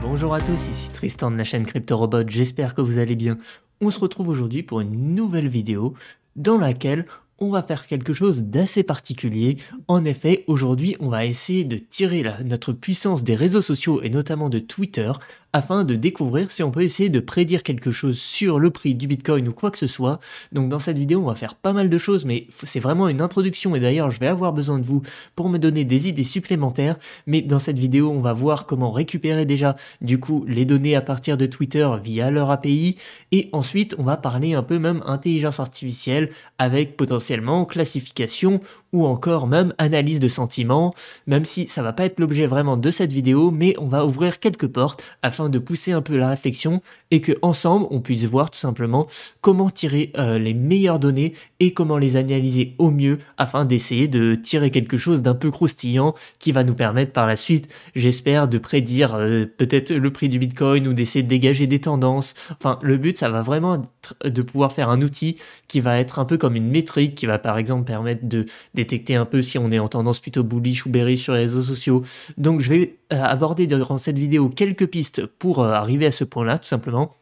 Bonjour à tous, ici Tristan de la chaîne CryptoRobot, j'espère que vous allez bien. On se retrouve aujourd'hui pour une nouvelle vidéo dans laquelle on va faire quelque chose d'assez particulier. En effet, aujourd'hui, on va essayer de tirer notre puissance des réseaux sociaux et notamment de Twitter afin de découvrir si on peut essayer de prédire quelque chose sur le prix du Bitcoin ou quoi que ce soit. Donc dans cette vidéo, on va faire pas mal de choses, mais c'est vraiment une introduction et d'ailleurs, je vais avoir besoin de vous pour me donner des idées supplémentaires. Mais dans cette vidéo, on va voir comment récupérer déjà du coup les données à partir de Twitter via leur API et ensuite, on va parler un peu même intelligence artificielle avec potentiellement classification ou encore même analyse de sentiments, même si ça va pas être l'objet vraiment de cette vidéo, mais on va ouvrir quelques portes afin de pousser un peu la réflexion et que ensemble on puisse voir tout simplement comment tirer les meilleures données et comment les analyser au mieux afin d'essayer de tirer quelque chose d'un peu croustillant qui va nous permettre par la suite, j'espère, de prédire peut-être le prix du Bitcoin ou d'essayer de dégager des tendances. Enfin, le but, ça va vraiment être de pouvoir faire un outil qui va être un peu comme une métrique qui va par exemple permettre de détecter un peu si on est en tendance plutôt bullish ou bearish sur les réseaux sociaux. Donc je vais aborder durant cette vidéo quelques pistes pour arriver à ce point-là, tout simplement.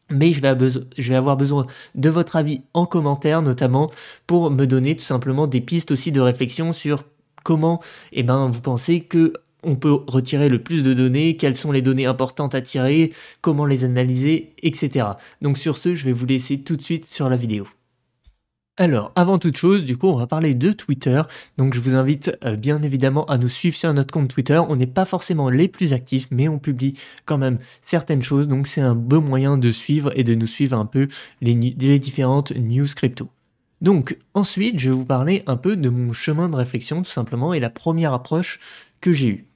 Mais je vais avoir besoin de votre avis en commentaire, notamment pour me donner tout simplement des pistes aussi de réflexion sur comment vous pensez que on peut retirer le plus de données, quelles sont les données importantes à tirer, comment les analyser, etc. Donc sur ce, je vais vous laisser tout de suite sur la vidéo. Alors, avant toute chose, du coup, on va parler de Twitter. Donc, je vous invite bien évidemment à nous suivre sur notre compte Twitter. On n'est pas forcément les plus actifs, mais on publie quand même certaines choses. Donc, c'est un bon moyen de suivre et de nous suivre un peu les différentes news crypto. Donc, ensuite, je vais vous parler un peu de mon chemin de réflexion, tout simplement, et la première approche que j'ai eue.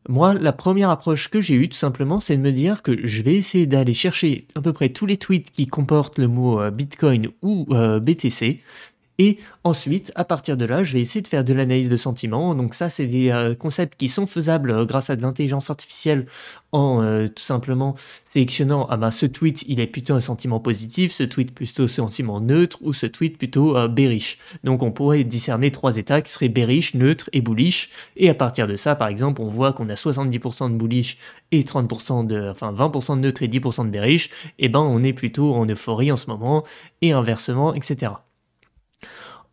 Moi, la première approche que j'ai eue, tout simplement, c'est de me dire que je vais essayer d'aller chercher à peu près tous les tweets qui comportent le mot Bitcoin ou BTC. Et ensuite, à partir de là, je vais essayer de faire de l'analyse de sentiments. Donc ça, c'est des concepts qui sont faisables grâce à de l'intelligence artificielle en tout simplement sélectionnant ce tweet, il est plutôt un sentiment positif, ce tweet plutôt un sentiment neutre ou ce tweet plutôt bearish. Donc on pourrait discerner trois états qui seraient bearish, neutre et bullish. Et à partir de ça, par exemple, on voit qu'on a 70% de bullish et 30% de, 20% de neutre et 10% de bearish. Et on est plutôt en euphorie en ce moment et inversement, etc.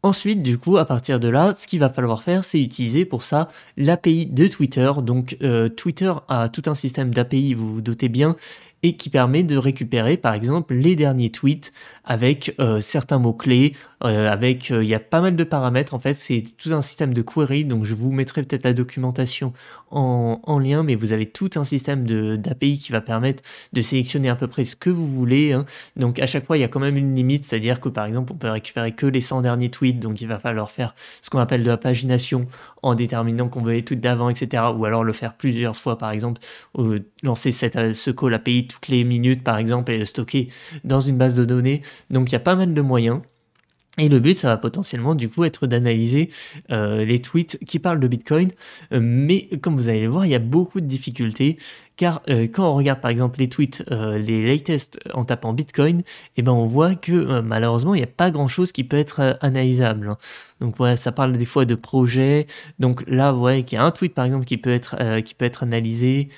Ensuite, du coup, à partir de là, ce qu'il va falloir faire, c'est utiliser pour ça l'API de Twitter. Donc, Twitter a tout un système d'API, vous vous doutez bien, et qui permet de récupérer, par exemple, les derniers tweets avec certains mots-clés, il y a pas mal de paramètres, en fait, c'est tout un système de query, donc je vous mettrai peut-être la documentation en lien, mais vous avez tout un système d'API qui va permettre de sélectionner à peu près ce que vous voulez, hein. Donc à chaque fois, il y a quand même une limite, c'est-à-dire que par exemple, on peut récupérer que les 100 derniers tweets, donc il va falloir faire ce qu'on appelle de la pagination en déterminant qu'on veut les tweets d'avant, etc. Ou alors le faire plusieurs fois, par exemple, lancer ce call API toutes les minutes, par exemple, et le stocker dans une base de données. Donc il y a pas mal de moyens. Et le but, ça va potentiellement du coup être d'analyser les tweets qui parlent de Bitcoin. Mais comme vous allez le voir, il y a beaucoup de difficultés. Car quand on regarde par exemple les tweets, les latest en tapant Bitcoin, on voit que malheureusement, il n'y a pas grand-chose qui peut être analysable, hein. Donc ouais, ça parle des fois de projets. Donc là, vous voyez qu'il y a un tweet par exemple qui peut être analysé.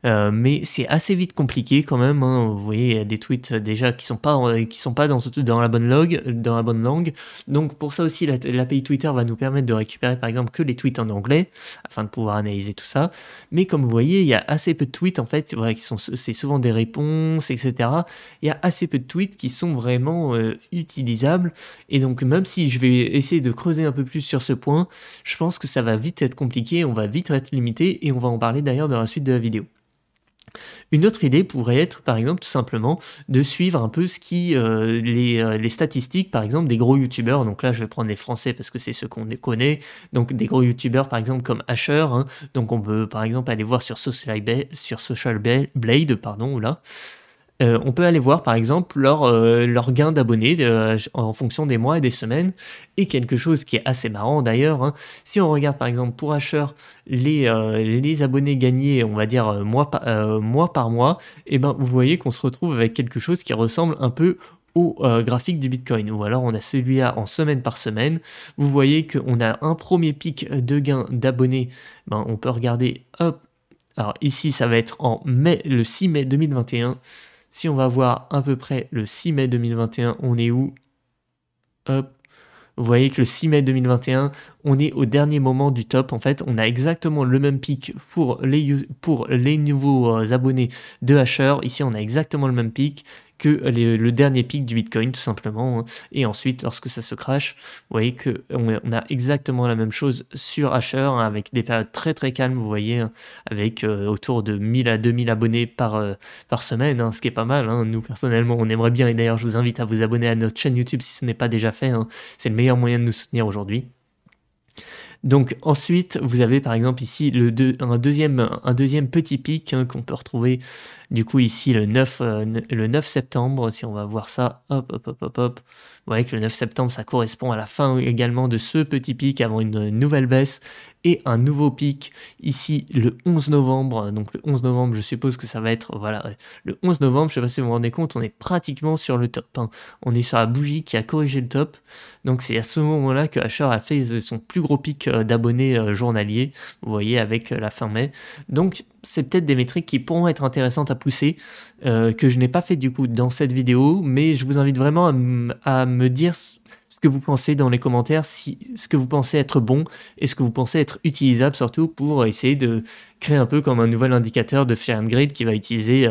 Mais c'est assez vite compliqué quand même, hein. Vous voyez, il y a des tweets déjà qui sont pas dans la bonne langue. Donc pour ça aussi, l'API Twitter va nous permettre de récupérer par exemple que les tweets en anglais afin de pouvoir analyser tout ça. Mais comme vous voyez, il y a assez peu de tweets en fait, c'est souvent des réponses, etc. Il y a assez peu de tweets qui sont vraiment utilisables. Et donc même si je vais essayer de creuser un peu plus sur ce point, je pense que ça va vite être compliqué, on va vite être limité et on va en parler d'ailleurs dans la suite de la vidéo. Une autre idée pourrait être, par exemple, tout simplement de suivre un peu les statistiques, par exemple, des gros youtubeurs. Donc là, je vais prendre les français parce que c'est ceux qu'on connaît. Donc des gros youtubeurs, par exemple, comme Asher, hein. Donc on peut, par exemple, aller voir sur Social Blade, pardon, là. On peut aller voir par exemple leur gain d'abonnés en fonction des mois et des semaines. Et quelque chose qui est assez marrant d'ailleurs, hein, si on regarde par exemple pour Asher les abonnés gagnés, on va dire mois par mois, vous voyez qu'on se retrouve avec quelque chose qui ressemble un peu au graphique du Bitcoin. Ou alors on a celui-là en semaine par semaine. Vous voyez qu'on a un premier pic de gain d'abonnés. On peut regarder, hop, Alors ici, ça va être en mai, le 6 mai 2021. Si on va voir à peu près le 6 mai 2021, on est où? Hop. Vous voyez que le 6 mai 2021, on est au dernier moment du top. En fait, on a exactement le même pic pour les nouveaux abonnés de Hasher. Ici, on a exactement le même pic que le dernier pic du Bitcoin, tout simplement, hein. Et ensuite, lorsque ça se crash, vous voyez qu'on a exactement la même chose sur Hasher, hein, avec des périodes très très calmes, vous voyez, hein, avec autour de 1000 à 2000 abonnés par semaine, hein, ce qui est pas mal, hein. Nous, personnellement, on aimerait bien. Et d'ailleurs, je vous invite à vous abonner à notre chaîne YouTube si ce n'est pas déjà fait, hein. C'est le meilleur moyen de nous soutenir aujourd'hui. Donc ensuite, vous avez par exemple ici un deuxième petit pic, hein, qu'on peut retrouver du coup ici le 9 septembre. Si on va voir ça, hop, hop, hop, hop, hop. Vous voyez que le 9 septembre, ça correspond à la fin également de ce petit pic avant une nouvelle baisse et un nouveau pic ici le 11 novembre. Donc le 11 novembre, je suppose que ça va être, voilà, le 11 novembre, je ne sais pas si vous vous rendez compte, on est pratiquement sur le top, hein. On est sur la bougie qui a corrigé le top. Donc c'est à ce moment-là que Hasher a fait son plus gros pic d'abonnés journaliers, vous voyez, avec la fin mai. Donc c'est peut-être des métriques qui pourront être intéressantes à pousser, que je n'ai pas fait du coup dans cette vidéo, mais je vous invite vraiment à me dire ce que vous pensez dans les commentaires, ce que vous pensez être bon et ce que vous pensez être utilisable, surtout pour essayer de créer un peu comme un nouvel indicateur de Fear and Greed qui va utiliser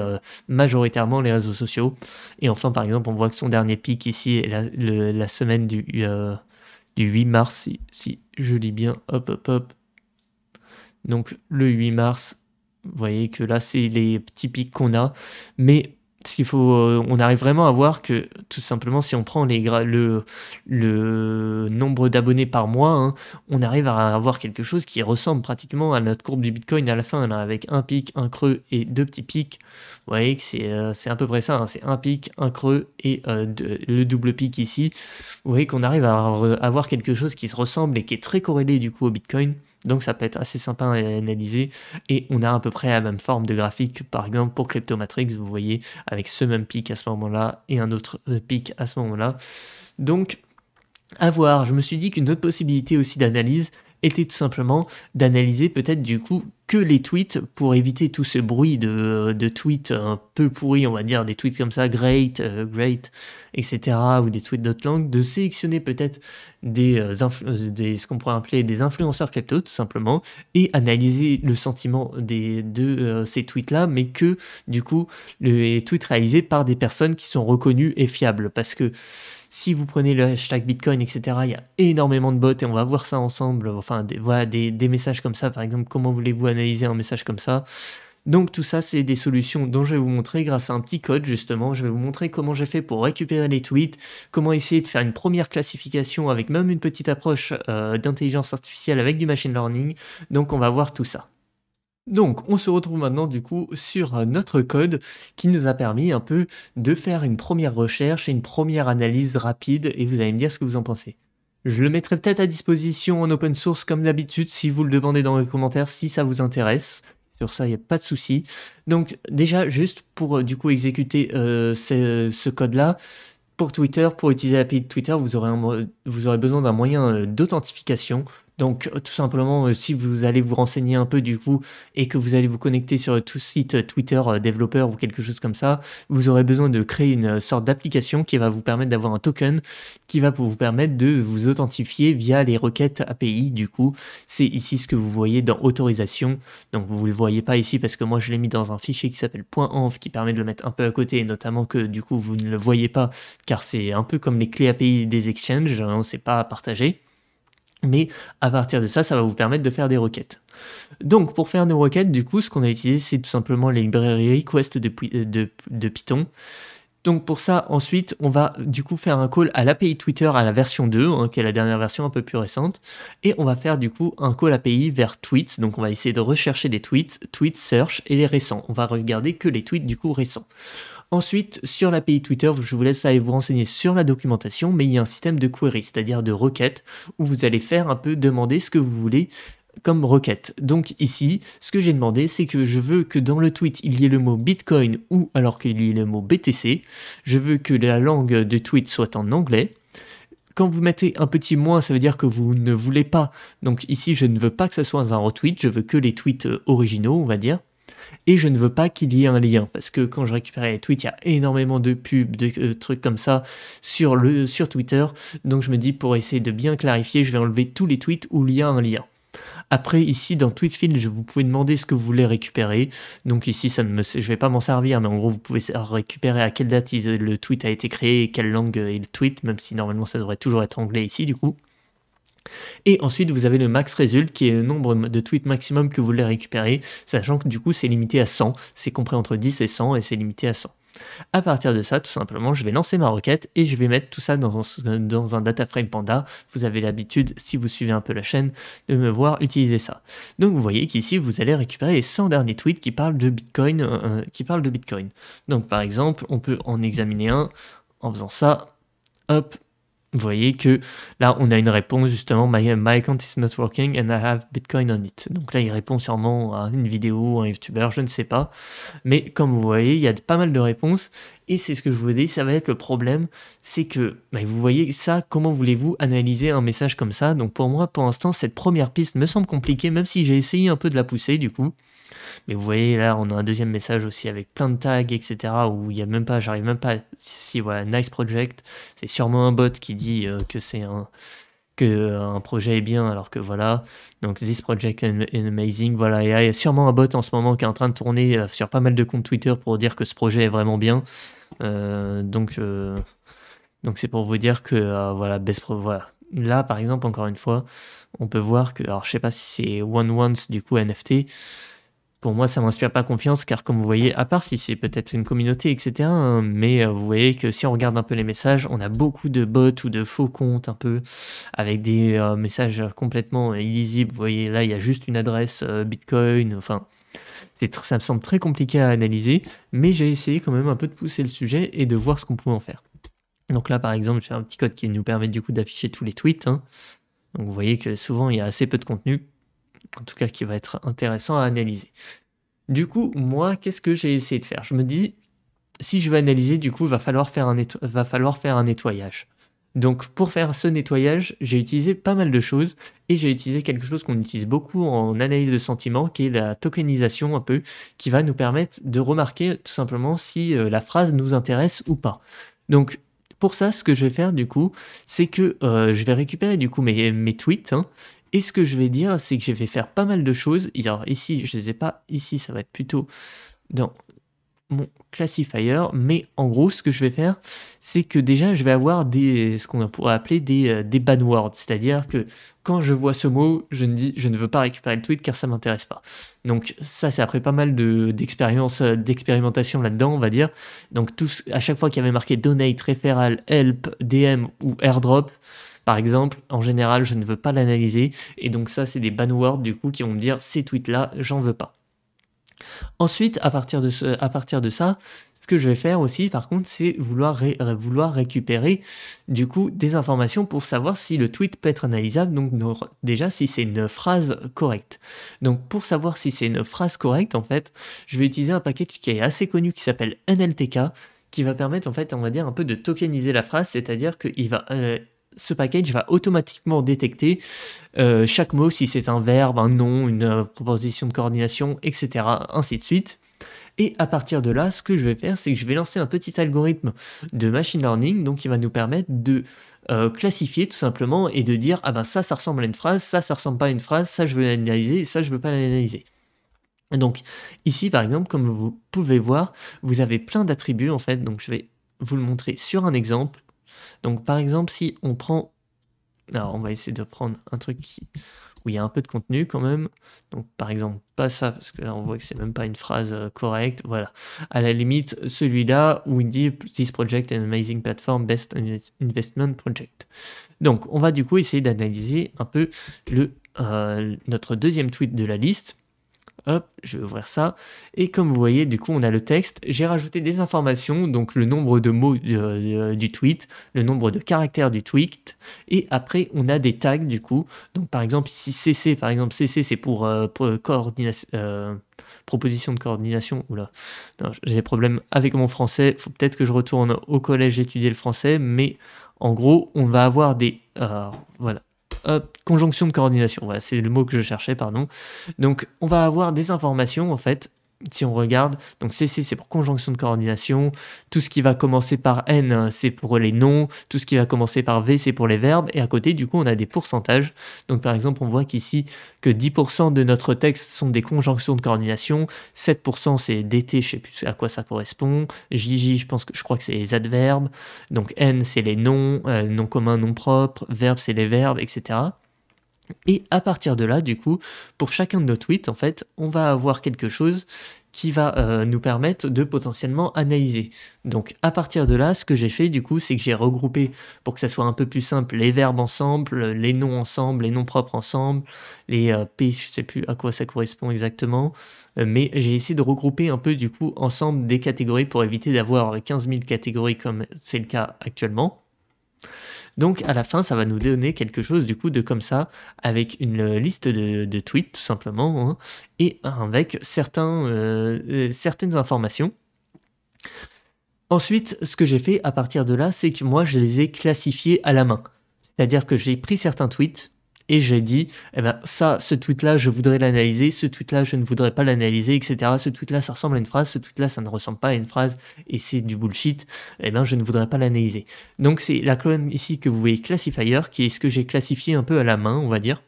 majoritairement les réseaux sociaux. Et enfin, par exemple, on voit que son dernier pic ici est la semaine du 8 mars, si je lis bien, hop, hop, hop. Donc le 8 mars, vous voyez que là, c'est les petits pics qu'on a, mais s'il faut, on arrive vraiment à voir que, tout simplement, si on prend le nombre d'abonnés par mois, hein, on arrive à avoir quelque chose qui ressemble pratiquement à notre courbe du Bitcoin à la fin, là, avec un pic, un creux et deux petits pics. Vous voyez que c'est à peu près ça, hein, c'est un pic, un creux et le double pic ici. Vous voyez qu'on arrive à avoir quelque chose qui se ressemble et qui est très corrélé du coup au Bitcoin. Donc ça peut être assez sympa à analyser, et on a à peu près la même forme de graphique, par exemple pour Cryptomatrix, vous voyez, avec ce même pic à ce moment-là et un autre pic à ce moment-là. Donc à voir. Je me suis dit qu'une autre possibilité aussi d'analyse était tout simplement d'analyser peut-être du coup que les tweets pour éviter tout ce bruit de tweets un peu pourris, on va dire, des tweets comme ça, great, etc., ou des tweets d'autres langues, de sélectionner peut-être ce qu'on pourrait appeler des influenceurs crypto, tout simplement, et analyser le sentiment de ces tweets-là, mais que, du coup, les tweets réalisés par des personnes qui sont reconnues et fiables, parce que si vous prenez le hashtag Bitcoin, etc., il y a énormément de bots et on va voir ça ensemble. Enfin, voilà, des messages comme ça, par exemple, comment voulez-vous analyser un message comme ça? Donc tout ça, c'est des solutions dont je vais vous montrer grâce à un petit code, justement. Je vais vous montrer comment j'ai fait pour récupérer les tweets, comment essayer de faire une première classification avec même une petite approche d'intelligence artificielle avec du machine learning. Donc on va voir tout ça. Donc, on se retrouve maintenant du coup sur notre code qui nous a permis un peu de faire une première recherche et une première analyse rapide, et vous allez me dire ce que vous en pensez. Je le mettrai peut-être à disposition en open source comme d'habitude si vous le demandez dans les commentaires, si ça vous intéresse. Sur ça, il n'y a pas de souci. Donc déjà, juste pour du coup exécuter ce code-là, pour Twitter, pour utiliser l'API de Twitter, vous aurez besoin d'un moyen d'authentification. Donc tout simplement, si vous allez vous renseigner un peu du coup et que vous allez vous connecter sur tout site Twitter développeur ou quelque chose comme ça, vous aurez besoin de créer une sorte d'application qui va vous permettre d'avoir un token qui va vous permettre de vous authentifier via les requêtes API. Du coup, c'est ici ce que vous voyez dans autorisation. Donc vous ne le voyez pas ici parce que moi je l'ai mis dans un fichier qui s'appelle .env qui permet de le mettre un peu à côté, et notamment que du coup vous ne le voyez pas car c'est un peu comme les clés API des exchanges, hein, c'est pas à partager. Mais à partir de ça, ça va vous permettre de faire des requêtes. Donc pour faire des requêtes, du coup, ce qu'on a utilisé, c'est tout simplement les librairies request de Python. Donc pour ça, ensuite, on va du coup faire un call à l'API Twitter à la version 2, hein, qui est la dernière version un peu plus récente. Et on va faire du coup un call API vers tweets. Donc on va essayer de rechercher des tweets search et les récents. On va regarder que les tweets du coup récents. Ensuite, sur l'API Twitter, je vous laisse aller vous renseigner sur la documentation, mais il y a un système de query, c'est-à-dire de requête, où vous allez faire un peu demander ce que vous voulez comme requête. Donc ici, ce que j'ai demandé, c'est que je veux que dans le tweet, il y ait le mot Bitcoin ou alors qu'il y ait le mot BTC. Je veux que la langue de tweet soit en anglais. Quand vous mettez un petit moins, ça veut dire que vous ne voulez pas. Donc ici, je ne veux pas que ça soit un retweet, je veux que les tweets originaux, on va dire. Et je ne veux pas qu'il y ait un lien, parce que quand je récupère les tweets, il y a énormément de pubs, de trucs comme ça sur Twitter. Donc je me dis, pour essayer de bien clarifier, je vais enlever tous les tweets où il y a un lien. Après, ici, dans Tweetfield, vous pouvez demander ce que vous voulez récupérer. Donc ici, je ne vais pas m'en servir, mais en gros, vous pouvez récupérer à quelle date le tweet a été créé et quelle langue est le tweet, même si normalement, ça devrait toujours être anglais ici, du coup. Et ensuite, vous avez le max result, qui est le nombre de tweets maximum que vous voulez récupérer, sachant que du coup, c'est limité à 100. C'est compris entre 10 et 100, et c'est limité à 100. À partir de ça, tout simplement, je vais lancer ma requête et je vais mettre tout ça dans un data frame Panda. Vous avez l'habitude, si vous suivez un peu la chaîne, de me voir utiliser ça. Donc vous voyez qu'ici, vous allez récupérer les 100 derniers tweets qui parlent de Bitcoin. Donc par exemple, on peut en examiner un en faisant ça. Hop. Vous voyez que là, on a une réponse justement, my account is not working and I have Bitcoin on it. Donc là, il répond sûrement à une vidéo, à un YouTuber, je ne sais pas. Mais comme vous voyez, il y a pas mal de réponses. Et c'est ce que je vous dis, ça va être le problème, c'est que vous voyez ça, comment voulez-vous analyser un message comme ça? Donc pour moi, pour l'instant, cette première piste me semble compliquée, même si j'ai essayé un peu de la pousser du coup. Mais vous voyez là, on a un deuxième message aussi avec plein de tags, etc. où il y a même pas, j'arrive même pas. Si voilà, nice project, c'est sûrement un bot qui dit que c'est un projet est bien, alors que voilà. Donc this project is amazing, voilà. Et il y a sûrement un bot en ce moment qui est en train de tourner sur pas mal de comptes Twitter pour dire que ce projet est vraiment bien. Donc c'est pour vous dire que voilà, voilà. Là, par exemple, encore une fois, on peut voir que, alors je sais pas si c'est once du coup NFT. Pour moi, ça ne m'inspire pas confiance, car comme vous voyez, à part si c'est peut-être une communauté, etc., hein, mais vous voyez que si on regarde un peu les messages, on a beaucoup de bots ou de faux comptes un peu, avec des messages complètement illisibles. Vous voyez, là, il y a juste une adresse Bitcoin, enfin, ça me semble très compliqué à analyser, mais j'ai essayé quand même un peu de pousser le sujet et de voir ce qu'on pouvait en faire. Donc là, par exemple, j'ai un petit code qui nous permet du coup d'afficher tous les tweets. Hein. Donc vous voyez que souvent, il y a assez peu de contenu, en tout cas qui va être intéressant à analyser. Du coup, moi, qu'est-ce que j'ai essayé de faire? Je me dis, si je veux analyser, du coup, il va falloir faire un nettoyage. Donc, pour faire ce nettoyage, j'ai utilisé pas mal de choses et j'ai utilisé quelque chose qu'on utilise beaucoup en analyse de sentiments, qui est la tokenisation un peu, qui va nous permettre de remarquer tout simplement si la phrase nous intéresse ou pas. Donc, pour ça, ce que je vais faire, du coup, c'est que je vais récupérer, du coup, mes tweets, hein. Et ce que je vais dire, c'est que je vais faire pas mal de choses. Alors ici, je ne les ai pas. Ici, ça va être plutôt dans mon classifier. Mais en gros, ce que je vais faire, c'est que déjà, je vais avoir ce qu'on pourrait appeler des ban words. C'est-à-dire que quand je vois ce mot, je ne veux pas récupérer le tweet car ça ne m'intéresse pas. Donc ça, c'est après pas mal d'expérimentation là-dedans, on va dire. Donc à chaque fois qu'il y avait marqué donate, referral, help, DM ou airdrop, par exemple, en général, je ne veux pas l'analyser. Et donc ça, c'est des ban words du coup qui vont me dire ces tweets-là, j'en veux pas. Ensuite, à partir de ça, ce que je vais faire aussi, par contre, c'est vouloir récupérer du coup des informations pour savoir si le tweet peut être analysable. Donc déjà, si c'est une phrase correcte. Donc pour savoir si c'est une phrase correcte, en fait, je vais utiliser un package qui est assez connu qui s'appelle NLTK, qui va permettre, en fait, on va dire un peu de tokeniser la phrase, c'est-à-dire qu'il va ce package va automatiquement détecter chaque mot, si c'est un verbe, un nom, une proposition de coordination, etc., ainsi de suite. Et à partir de là, ce que je vais faire, c'est que je vais lancer un petit algorithme de machine learning, donc qui va nous permettre de classifier tout simplement et de dire ah ben ça ressemble à une phrase, ça ressemble pas à une phrase, ça je veux l'analyser, ça je veux pas l'analyser. Donc ici par exemple, comme vous pouvez voir, vous avez plein d'attributs en fait, donc je vais vous le montrer sur un exemple. Donc par exemple, si on prend, alors on va essayer de prendre un truc où il y a un peu de contenu quand même. Donc par exemple, pas ça, parce que là on voit que c'est même pas une phrase correcte. Voilà. À la limite, celui-là où il dit This project is an amazing platform, best investment project. Donc on va du coup essayer d'analyser un peu notre deuxième tweet de la liste. Hop, je vais ouvrir ça. Et comme vous voyez, du coup, on a le texte. J'ai rajouté des informations, donc le nombre de mots du tweet, le nombre de caractères du tweet. Et après, on a des tags, du coup. Donc, par exemple, ici, CC, par exemple, CC, c'est pour coordination, proposition de coordination. Oula, j'ai des problèmes avec mon français. Il faut peut-être que je retourne au collège étudier le français. Mais en gros, on va avoir des... voilà. Conjonction de coordination, voilà, c'est le mot que je cherchais, pardon. Donc, on va avoir des informations, en fait, si on regarde, donc CC c'est pour conjonction de coordination, tout ce qui va commencer par N c'est pour les noms, tout ce qui va commencer par V c'est pour les verbes, et à côté du coup on a des pourcentages. Donc par exemple on voit qu'ici que 10% de notre texte sont des conjonctions de coordination, 7% c'est DT, je sais plus à quoi ça correspond, JJ je crois que c'est les adverbes, donc N c'est les noms, noms communs, noms propres, verbes c'est les verbes, etc. Et à partir de là, du coup, pour chacun de nos tweets, en fait, on va avoir quelque chose qui va nous permettre de potentiellement analyser. Donc à partir de là, ce que j'ai fait du coup, c'est que j'ai regroupé, pour que ça soit un peu plus simple, les verbes ensemble, les noms ensemble, les noms propres ensemble, les P, je sais plus à quoi ça correspond exactement, mais j'ai essayé de regrouper un peu du coup ensemble des catégories pour éviter d'avoir 15 000 catégories comme c'est le cas actuellement. Donc à la fin, ça va nous donner quelque chose du coup de comme ça, avec une liste de tweets tout simplement, hein, et avec certaines informations. Ensuite, ce que j'ai fait à partir de là, c'est que moi, je les ai classifiés à la main. C'est-à-dire que j'ai pris certains tweets et j'ai dit, eh ben ça, ce tweet-là, je voudrais l'analyser, ce tweet-là, je ne voudrais pas l'analyser, etc. Ce tweet-là, ça ressemble à une phrase, ce tweet-là, ça ne ressemble pas à une phrase et c'est du bullshit, eh ben je ne voudrais pas l'analyser. Donc c'est la colonne ici que vous voyez classifier, qui est ce que j'ai classifié un peu à la main, on va dire,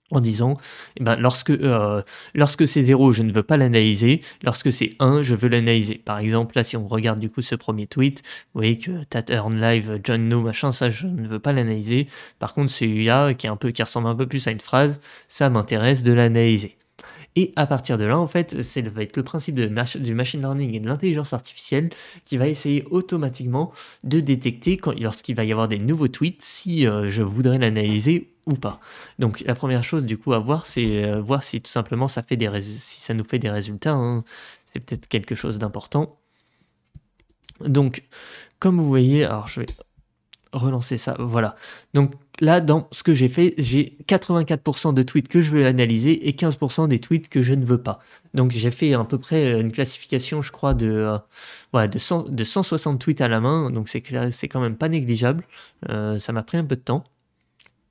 en disant, eh ben, lorsque c'est 0, je ne veux pas l'analyser, lorsque c'est 1, je veux l'analyser. Par exemple, là, si on regarde du coup ce premier tweet, vous voyez que Tatern Live, John No, machin, ça, je ne veux pas l'analyser. Par contre, celui-là, qui ressemble un peu plus à une phrase, ça m'intéresse de l'analyser. Et à partir de là, en fait, ça va être le principe du machine learning et de l'intelligence artificielle qui va essayer automatiquement de détecter lorsqu'il va y avoir des nouveaux tweets si je voudrais l'analyser ou pas. Donc la première chose du coup à voir, c'est voir si tout simplement ça fait si ça nous fait des résultats, hein. C'est peut-être quelque chose d'important. Donc comme vous voyez, alors je vais relancer ça, voilà. Donc là, dans ce que j'ai fait, j'ai 84% de tweets que je veux analyser et 15% des tweets que je ne veux pas. Donc j'ai fait à peu près une classification, je crois, de 160 tweets à la main, donc c'est quand même pas négligeable. Ça m'a pris un peu de temps.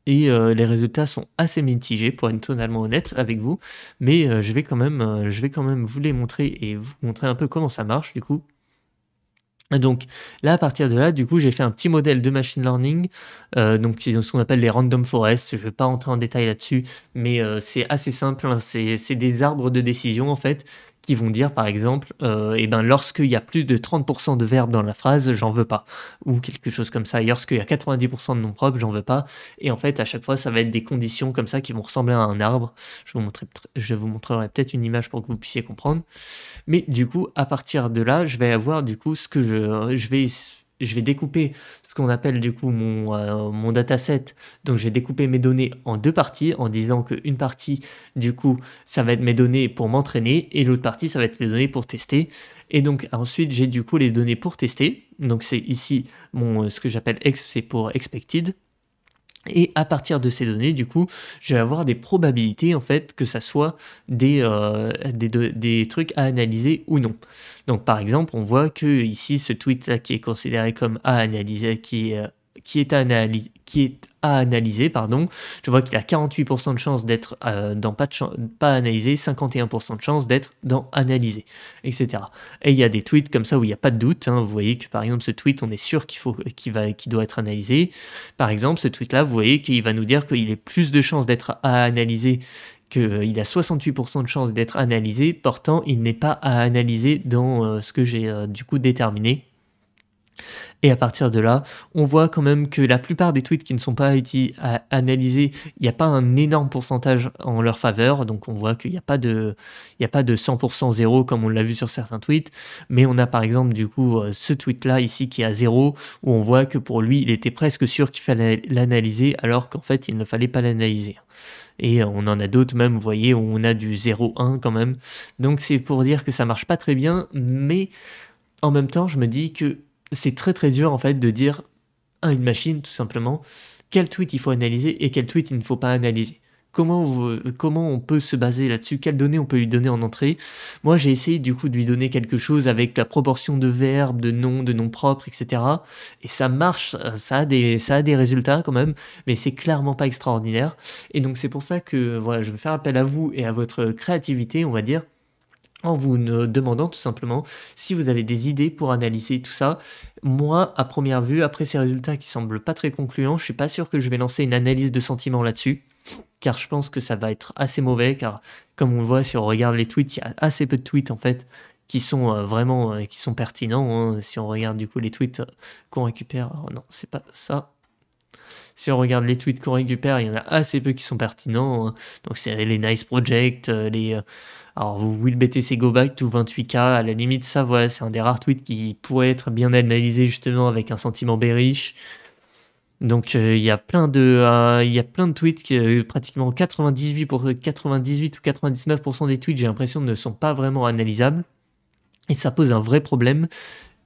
Et les résultats sont assez mitigés, pour être totalement honnête avec vous, mais je vais quand même vous les montrer et vous montrer un peu comment ça marche du coup. Donc là, à partir de là, du coup, j'ai fait un petit modèle de machine learning, donc c'est ce qu'on appelle les random forests. Je ne vais pas rentrer en détail là-dessus, mais c'est assez simple, hein. C'est des arbres de décision en fait qui vont dire par exemple, eh ben, lorsqu'il y a plus de 30% de verbes dans la phrase, j'en veux pas, ou quelque chose comme ça. Et lorsqu'il y a 90% de noms propres, j'en veux pas. Et en fait, à chaque fois, ça va être des conditions comme ça qui vont ressembler à un arbre. Je vous montrerai peut-être une image pour que vous puissiez comprendre. Mais du coup, à partir de là, je vais avoir du coup ce que je vais découper ce qu'on appelle du coup mon dataset. Donc je vais découper mes données en deux parties en disant qu'une partie du coup ça va être mes données pour m'entraîner et l'autre partie ça va être les données pour tester. Et donc ensuite j'ai du coup les données pour tester. Donc c'est ici ce que j'appelle c'est pour expected. Et à partir de ces données, du coup, je vais avoir des probabilités, en fait, que ça soit des trucs à analyser ou non. Donc, par exemple, on voit que ici, ce tweet-là qui est considéré comme à analyser, qui est à analyser, pardon, je vois qu'il a 48% de chance d'être dans pas analysé, 51% de chance d'être dans analysé, etc. Et il y a des tweets comme ça où il n'y a pas de doute, hein. Vous voyez que par exemple ce tweet, on est sûr qu'il doit être analysé. Par exemple, ce tweet-là, vous voyez qu'il va nous dire qu'il a plus de chances d'être à analyser, qu'il a 68% de chances d'être analysé, pourtant il n'est pas à analyser dans ce que j'ai du coup déterminé. Et à partir de là, on voit quand même que la plupart des tweets qui ne sont pas analysés, il n'y a pas un énorme pourcentage en leur faveur. Donc on voit qu'il n'y a pas de 100% zéro comme on l'a vu sur certains tweets. Mais on a par exemple du coup ce tweet-là ici qui est à 0, où on voit que pour lui, il était presque sûr qu'il fallait l'analyser alors qu'en fait, il ne fallait pas l'analyser. Et on en a d'autres même, vous voyez, où on a du 0,1 quand même. Donc c'est pour dire que ça marche pas très bien, mais en même temps, je me dis que c'est très très dur en fait de dire à une machine tout simplement quel tweet il faut analyser et quel tweet il ne faut pas analyser. Comment on peut se baser là-dessus? Quelles données on peut lui donner en entrée? Moi, j'ai essayé du coup de lui donner quelque chose avec la proportion de verbes, de noms propres, etc. Et ça marche, ça a des résultats quand même, mais c'est clairement pas extraordinaire. Et donc c'est pour ça que voilà, je vais faire appel à vous et à votre créativité, on va dire, en vous demandant tout simplement si vous avez des idées pour analyser tout ça. Moi, à première vue, après ces résultats qui semblent pas très concluants, je suis pas sûr que je vais lancer une analyse de sentiments là-dessus, car je pense que ça va être assez mauvais, car comme on le voit, si on regarde les tweets, il y a assez peu de tweets en fait qui sont vraiment qui sont pertinents, hein. Si on regarde du coup les tweets qu'on récupère, alors non, c'est pas ça. Si on regarde les tweets qu'on récupère, il y en a assez peu qui sont pertinents, hein. Donc c'est les Nice Project, alors Will BTC Go Back to 28K, à la limite ça voilà, c'est un des rares tweets qui pourrait être bien analysé justement avec un sentiment bearish. Donc il y a plein de tweets qui, pratiquement 98 ou 99% des tweets, j'ai l'impression, ne sont pas vraiment analysables et ça pose un vrai problème.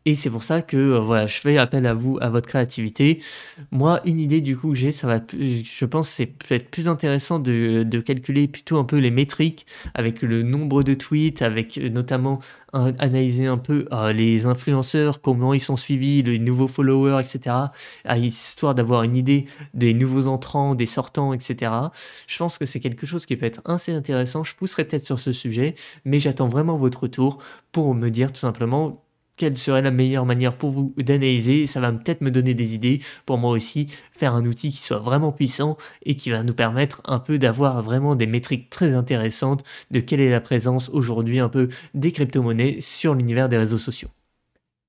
Et c'est pour ça que, voilà, je fais appel à vous, à votre créativité. Moi, une idée du coup que j'ai, ça va je pense c'est peut-être plus intéressant de calculer plutôt un peu les métriques avec le nombre de tweets, avec, notamment analyser un peu, les influenceurs, comment ils sont suivis, les nouveaux followers et cetera, histoire d'avoir une idée des nouveaux entrants, des sortants et cetera. Je pense que c'est quelque chose qui peut être assez intéressant. Je pousserai peut-être sur ce sujet, mais j'attends vraiment votre retour pour me dire tout simplement quelle serait la meilleure manière pour vous d'analyser. Ça va peut-être me donner des idées pour moi aussi faire un outil qui soit vraiment puissant et qui va nous permettre un peu d'avoir vraiment des métriques très intéressantes de quelle est la présence aujourd'hui un peu des crypto-monnaies sur l'univers des réseaux sociaux.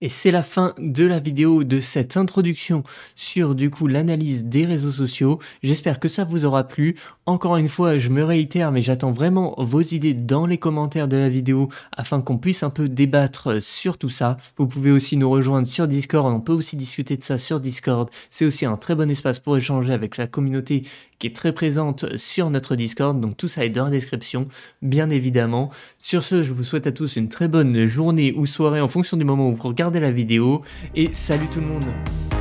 Et c'est la fin de la vidéo de cette introduction sur du coup l'analyse des réseaux sociaux. J'espère que ça vous aura plu. Encore une fois, je me réitère, mais j'attends vraiment vos idées dans les commentaires de la vidéo afin qu'on puisse un peu débattre sur tout ça. Vous pouvez aussi nous rejoindre sur Discord, on peut aussi discuter de ça sur Discord. C'est aussi un très bon espace pour échanger avec la communauté qui est très présente sur notre Discord, donc tout ça est dans la description, bien évidemment. Sur ce, je vous souhaite à tous une très bonne journée ou soirée en fonction du moment où vous regardez la vidéo, et salut tout le monde!